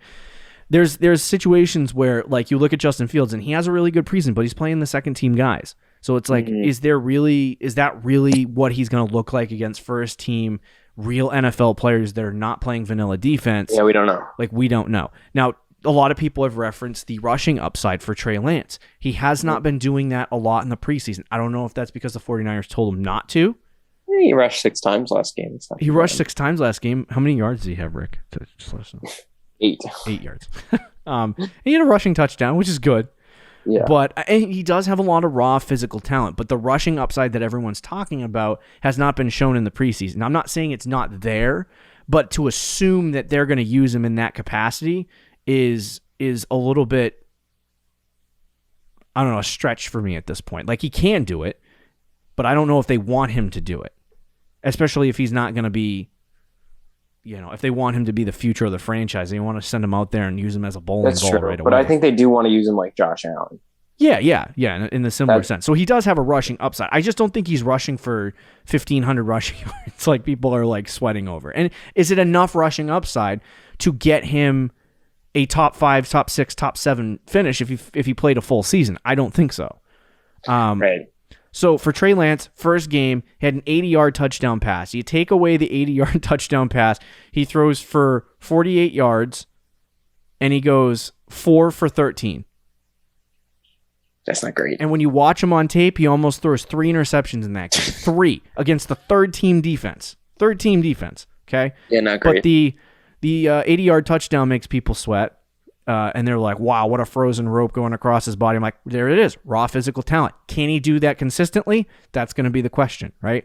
there's situations where like you look at Justin Fields and he has a really good preseason, but he's playing the second team guys. So it's like, is that really what he's going to look like against first team real NFL players that are not playing vanilla defense? Yeah, we don't know. Like, we don't know. Now, a lot of people have referenced the rushing upside for Trey Lance. He has not been doing that a lot in the preseason. I don't know if that's because the 49ers told him not to. He rushed 6 times last game. He rushed 6 times last game. How many yards did he have, Rick? Just let us know. 8. 8 yards. He had a rushing touchdown, which is good. Yeah. But he does have a lot of raw physical talent, but the rushing upside that everyone's talking about has not been shown in the preseason. I'm not saying it's not there, but to assume that they're going to use him in that capacity is a little bit, I don't know, a stretch for me at this point. Like, he can do it, but I don't know if they want him to do it, especially if he's not going to be, if they want him to be the future of the franchise, they want to send him out there and use him as a bowling ball right away. But I think they do want to use him like Josh Allen. Yeah, in the similar sense. So he does have a rushing upside. I just don't think he's rushing for 1,500 rushing yards like people are like sweating over. And is it enough rushing upside to get him a top 5, top 6, top 7 finish if he played a full season? I don't think so. Right. So for Trey Lance, first game, he had an 80-yard touchdown pass. You take away the 80-yard touchdown pass, he throws for 48 yards, and he goes 4 for 13. That's not great. And when you watch him on tape, he almost throws 3 interceptions in that game. 3 against the third-team defense. Okay? Yeah, not great. But the 80-yard touchdown makes people sweat. And they're like, wow, what a frozen rope going across his body. I'm like, there it is, raw physical talent. Can he do that consistently? That's going to be the question, right?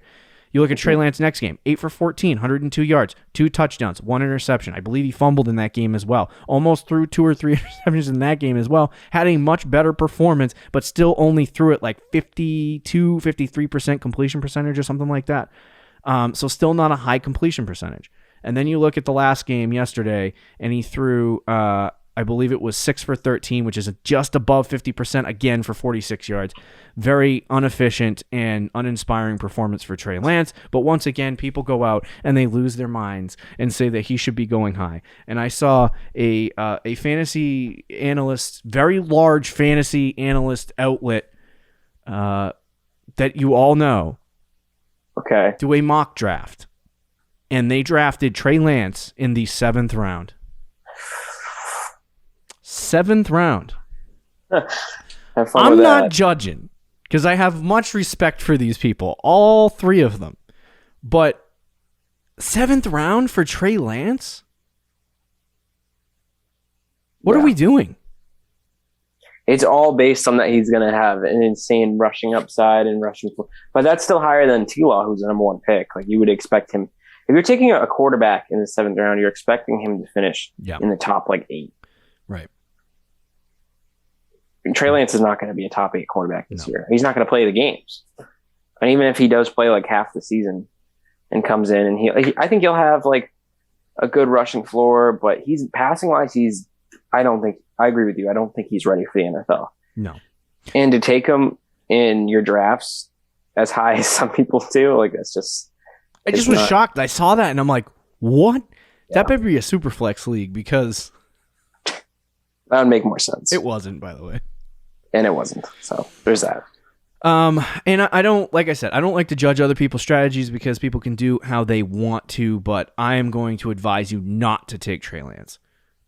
You look at Trey Lance next game, 8 for 14, 102 yards, 2 touchdowns, 1 interception. I believe he fumbled in that game as well. Almost threw 2 or 3 interceptions in that game as well. Had a much better performance, but still only threw it like 52, 53% completion percentage or something like that. So still not a high completion percentage. And then you look at the last game yesterday, and he threw... I believe it was 6 for 13, which is just above 50% again for 46 yards. Very inefficient and uninspiring performance for Trey Lance. But once again, people go out and they lose their minds and say that he should be going high. And I saw a fantasy analyst, very large fantasy analyst outlet that you all know, do a mock draft. And they drafted Trey Lance in the 7th round. 7th round. I'm not judging because I have much respect for these people, all 3 of them. But 7th round for Trey Lance? What are we doing? It's all based on that he's going to have an insane rushing upside and rushing. But that's still higher than T-Law, who's the number 1 pick. Like, you would expect him. If you're taking a quarterback in the 7th round, you're expecting him to finish in the top 8. Right. Trey Lance is not going to be a top 8 quarterback this year. He's not going to play the games. And even if he does play like half the season and comes in, and I think he'll have like a good rushing floor, but he's passing wise, I agree with you. I don't think he's ready for the NFL. No. And to take him in your drafts as high as some people do, like, that's just... I just was shocked. I saw that and I'm like, what? Yeah. That better be a super flex league because... That would make more sense. It wasn't, by the way. And it wasn't. So there's that. And I don't, like I said, I don't like to judge other people's strategies because people can do how they want to, but I am going to advise you not to take Trey Lance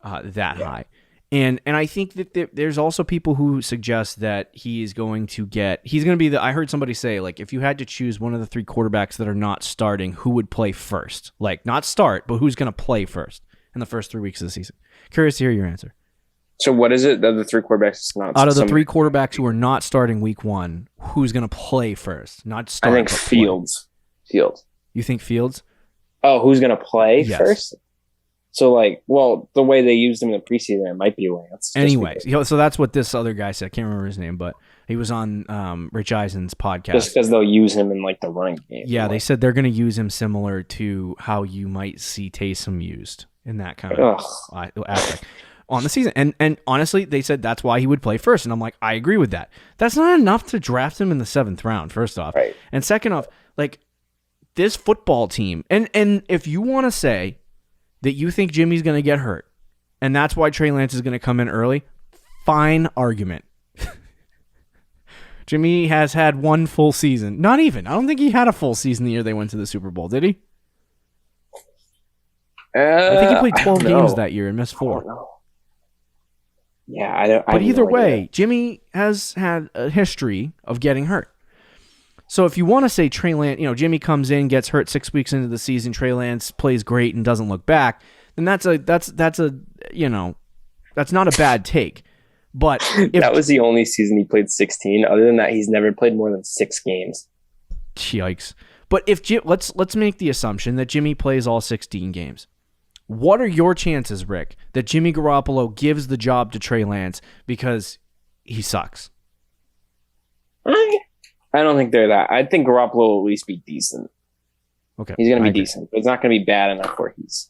that high. And I think that there's also people who suggest that he's going to be I heard somebody say, like, if you had to choose one of the 3 quarterbacks that are not starting, who would play first? Like, not start, but who's going to play first in the first 3 weeks of the season? Curious to hear your answer. So what is it that the 3 quarterbacks not out of the 3 quarterbacks who are not starting week 1, who's going to play first? Not start. I think Fields. Fields. You think Fields? Oh, who's going to play first? So, like, well, the way they used him in the preseason, it might be Lance. Anyways, so that's what this other guy said. I can't remember his name, but he was on Rich Eisen's podcast. Just because they'll use him in like the running game. Yeah, they said they're going to use him similar to how you might see Taysom used in that kind of aspect on the season. And honestly, they said that's why he would play first. And I'm like, I agree with that. That's not enough to draft him in the 7th round, first off. Right. And second off, like, this football team, and if you want to say that you think Jimmy's going to get hurt, and that's why Trey Lance is going to come in early, fine argument. Jimmy has had 1 full season. Not even. I don't think he had a full season the year they went to the Super Bowl, did he? I think he played 12 games that year and missed 4. Yeah, I don't. But either way, Jimmy has had a history of getting hurt. So if you want to say Trey Lance, Jimmy comes in, gets hurt 6 weeks into the season, Trey Lance plays great and doesn't look back, then that's not a bad take. But that was the only season he played 16. Other than that, he's never played more than 6 games. Yikes. But if let's make the assumption that Jimmy plays all 16 games. What are your chances, Rick, that Jimmy Garoppolo gives the job to Trey Lance because he sucks? I don't think they're that. I think Garoppolo will at least be decent. Okay. He's going to be decent, but it's not going to be bad enough where he's...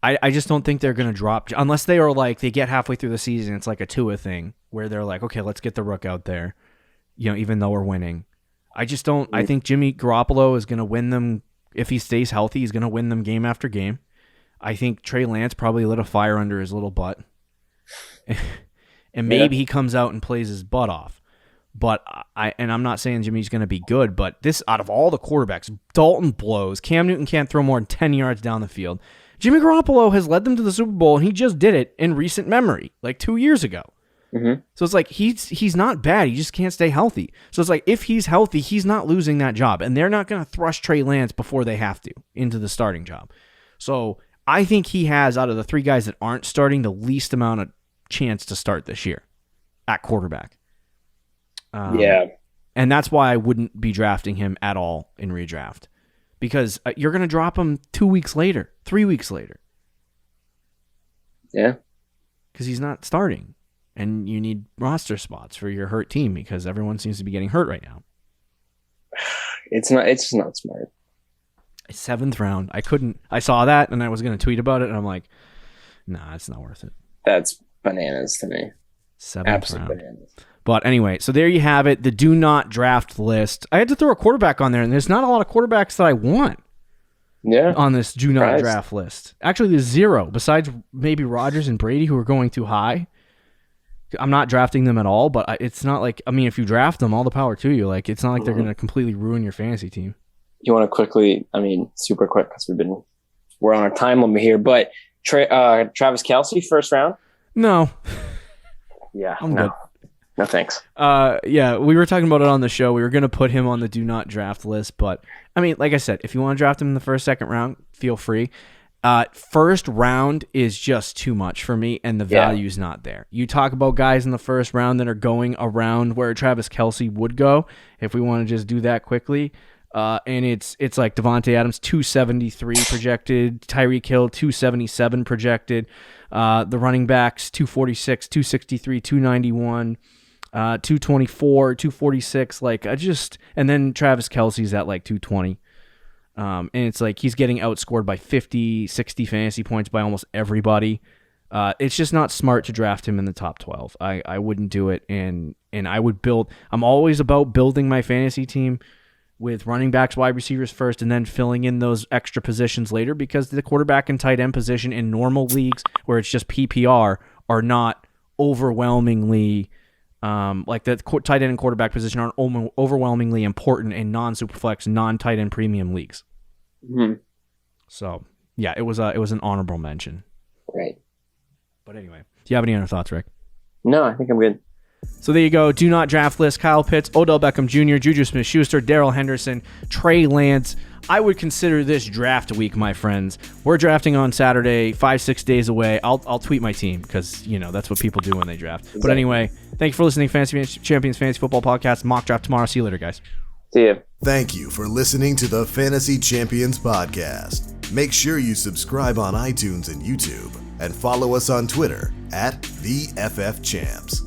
I just don't think they're going to drop, unless they are like, they get halfway through the season, it's like a Tua thing, where they're like, okay, let's get the Rook out there, even though we're winning. I just don't, I think Jimmy Garoppolo is going to win them, if he stays healthy, he's going to win them game after game. I think Trey Lance probably lit a fire under his little butt. And maybe he comes out and plays his butt off. But I'm not saying Jimmy's going to be good, but this, out of all the quarterbacks, Dalton blows. Cam Newton can't throw more than 10 yards down the field. Jimmy Garoppolo has led them to the Super Bowl, and he just did it in recent memory, like 2 years ago. Mm-hmm. So it's like he's not bad. He just can't stay healthy. So it's like if he's healthy, he's not losing that job, and they're not going to thrust Trey Lance before they have to into the starting job. So I think he has, out of the 3 guys that aren't starting, the least amount of chance to start this year at quarterback. And that's why I wouldn't be drafting him at all in redraft, because you're going to drop him 2 weeks later, 3 weeks later. Yeah. Because he's not starting, and you need roster spots for your hurt team because everyone seems to be getting hurt right now. It's just not smart. 7th round. I saw that and I was going to tweet about it, and I'm like, nah, it's not worth it. That's bananas to me. 7th Absolute round. Bananas. But anyway, so there you have it, the do not draft list. I had to throw a quarterback on there, and there's not a lot of quarterbacks that I want on this do not draft list. Actually, there's 0, besides maybe Rodgers and Brady, who are going too high. I'm not drafting them at all, but it's not like, I mean, if you draft them, all the power to you. Like, it's not like they're going to completely ruin your fantasy team. You want to quickly, super quick, because we're on our time limit here, but Travis Kelce, 1st round? No. Yeah, I'm good. No, thanks. Yeah, we were talking about it on the show. We were going to put him on the do not draft list, but like I said, if you want to draft him in the 1st, 2nd round, feel free. 1st round is just too much for me, and the value's not there. You talk about guys in the 1st round that are going around where Travis Kelce would go, if we want to just do that quickly. And it's like Devontae Adams, 273 projected, Tyreek Hill, 277 projected, the running backs, 246, 263, 291, 224, 246, and then Travis Kelce's at like 220. And it's like he's getting outscored by 50, 60 fantasy points by almost everybody. It's just not smart to draft him in the top 12. I wouldn't do it, and I would build. I'm always about building my fantasy team with running backs, wide receivers first, and then filling in those extra positions later, because the quarterback and tight end position in normal leagues where it's just PPR are not overwhelmingly like the tight end and quarterback position aren't overwhelmingly important in non-superflex, non-tight end premium leagues. Mm-hmm. So yeah, it was an honorable mention. Right. But anyway, do you have any other thoughts, Rick? No, I think I'm good. So there you go. Do not draft list: Kyle Pitts, Odell Beckham Jr., Juju Smith-Schuster, Daryl Henderson, Trey Lance. I would consider this draft week, my friends. We're drafting on Saturday, 5-6 days away. I'll tweet my team because that's what people do when they draft. Exactly. But anyway, thank you for listening, Fantasy Champions Fantasy Football Podcast. Mock draft tomorrow. See you later, guys. See ya. Thank you for listening to the Fantasy Champions Podcast. Make sure you subscribe on iTunes and YouTube, and follow us on Twitter @TheFFChamps.